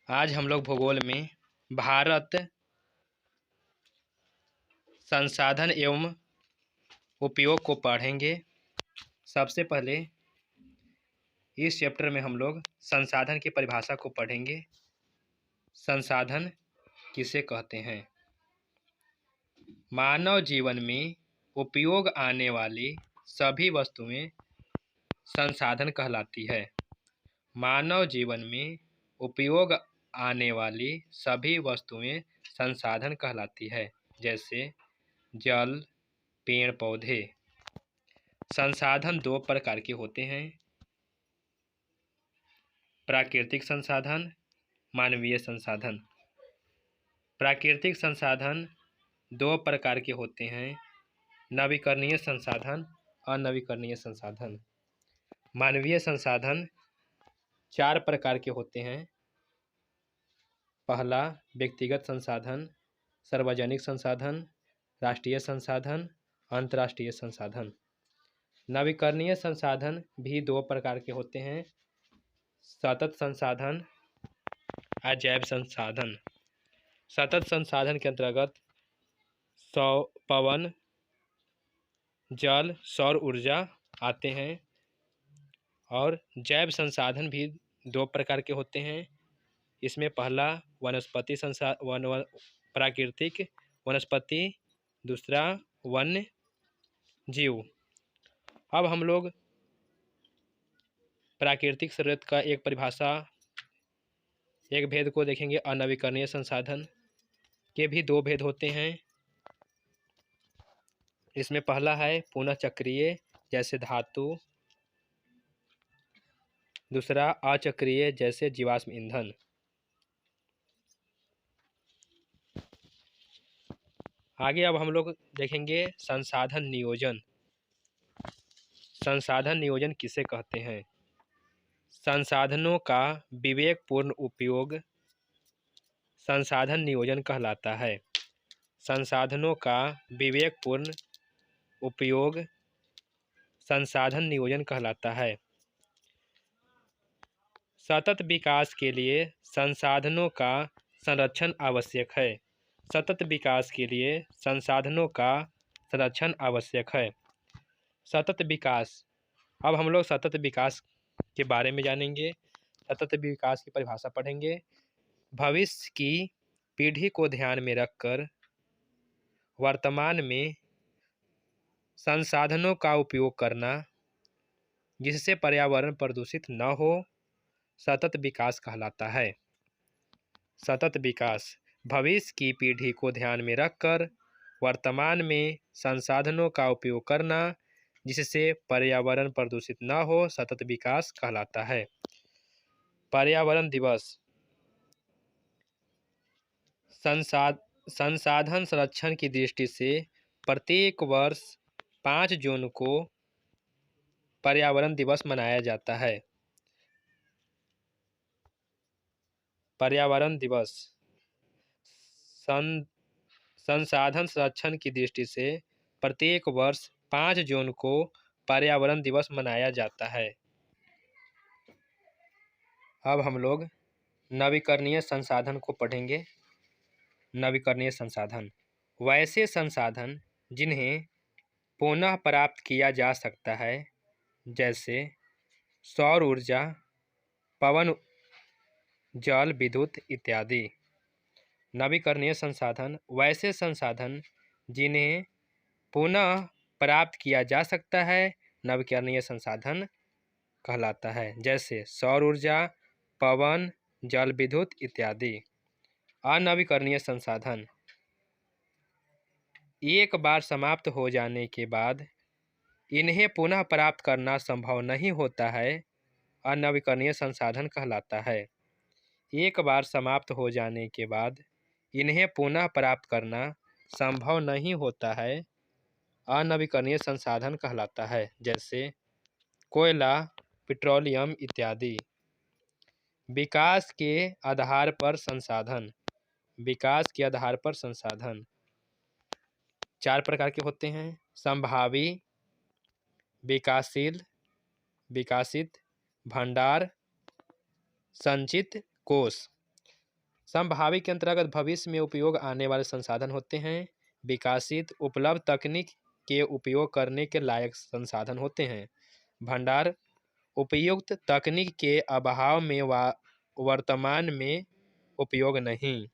आज हम लोग भूगोल में भारत संसाधन एवं उपयोग को पढ़ेंगे। सबसे पहले इस चैप्टर में हम लोग संसाधन की परिभाषा को पढ़ेंगे। संसाधन किसे कहते हैं? मानव जीवन में उपयोग आने वाली सभी वस्तुएं संसाधन कहलाती है। मानव जीवन में उपयोग आने वाली सभी वस्तुएं संसाधन कहलाती है, जैसे जल, पेड़ पौधे। संसाधन दो प्रकार के होते हैं, प्राकृतिक संसाधन, मानवीय संसाधन। प्राकृतिक संसाधन दो प्रकार के होते हैं, नवीकरणीय संसाधन, अनवीकरणीय संसाधन। मानवीय संसाधन चार प्रकार के होते हैं। पहला व्यक्तिगत संसाधन, सार्वजनिक संसाधन, राष्ट्रीय संसाधन, अंतर्राष्ट्रीय संसाधन। नवीकरणीय संसाधन भी दो प्रकार के होते हैं, सतत संसाधन, अजैव संसाधन। सतत संसाधन के अंतर्गत पवन, जल, सौर ऊर्जा आते हैं। और जैव संसाधन भी दो प्रकार के होते हैं। इसमें पहला वनस्पति प्राकृतिक वनस्पति, दूसरा वन्य जीव। अब हम लोग प्राकृतिक स्रोत का एक परिभाषा, एक भेद को देखेंगे। अनवीकरणीय संसाधन के भी दो भेद होते हैं। इसमें पहला है पुनः चक्रीय, जैसे धातु, दूसरा अचक्रीय, जैसे जीवाश्म ईंधन। आगे अब हम लोग देखेंगे संसाधन नियोजन। संसाधन नियोजन किसे कहते हैं? संसाधनों का विवेकपूर्ण उपयोग संसाधन नियोजन कहलाता है। संसाधनों का विवेकपूर्ण उपयोग संसाधन नियोजन कहलाता है। सतत विकास के लिए संसाधनों का संरक्षण आवश्यक है। सतत विकास के लिए संसाधनों का संरक्षण आवश्यक है। सतत विकास, अब हम लोग सतत विकास के बारे में जानेंगे। सतत विकास की परिभाषा पढ़ेंगे। भविष्य की पीढ़ी को ध्यान में रखकर वर्तमान में संसाधनों का उपयोग करना, जिससे पर्यावरण प्रदूषित न हो, सतत विकास कहलाता है। सतत विकास भविष्य की पीढ़ी को ध्यान में रखकर वर्तमान में संसाधनों का उपयोग करना, जिससे पर्यावरण प्रदूषित न हो, सतत विकास कहलाता है। पर्यावरण दिवस। संसाधन संरक्षण की दृष्टि से प्रत्येक वर्ष 5 जून को पर्यावरण दिवस मनाया जाता है। पर्यावरण दिवस संसाधन संरक्षण की दृष्टि से प्रत्येक वर्ष 5 जून को पर्यावरण दिवस मनाया जाता है। अब हम लोग नवीकरणीय संसाधन को पढ़ेंगे। नवीकरणीय संसाधन वैसे संसाधन जिन्हें पुनः प्राप्त किया जा सकता है, जैसे सौर ऊर्जा, पवन, जल, विद्युत इत्यादि। नवीकरणीय संसाधन वैसे संसाधन जिन्हें पुनः प्राप्त किया जा सकता है, नवीकरणीय संसाधन कहलाता है, जैसे सौर ऊर्जा, पवन, जल, विद्युत इत्यादि। अनवीकरणीय संसाधन एक बार समाप्त हो जाने के बाद इन्हें पुनः प्राप्त करना संभव नहीं होता है, अनवीकरणीय संसाधन कहलाता है। एक बार समाप्त हो जाने के बाद इन्हें पुनः प्राप्त करना संभव नहीं होता है, अनवीकरणीय संसाधन कहलाता है, जैसे कोयला, पेट्रोलियम इत्यादि। विकास के आधार पर संसाधन। विकास के आधार पर संसाधन चार प्रकार के होते हैं, संभावी, विकासशील, विकासित, भंडार, संचित कोष। संभावित के अंतर्गत भविष्य में उपयोग आने वाले संसाधन होते हैं। विकासित उपलब्ध तकनीक के उपयोग करने के लायक संसाधन होते हैं। भंडार उपयुक्त तकनीक के अभाव में वर्तमान में उपयोग नहीं।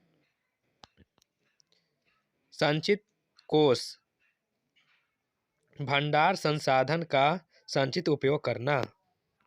संचित कोष भंडार संसाधन का संचित उपयोग करना।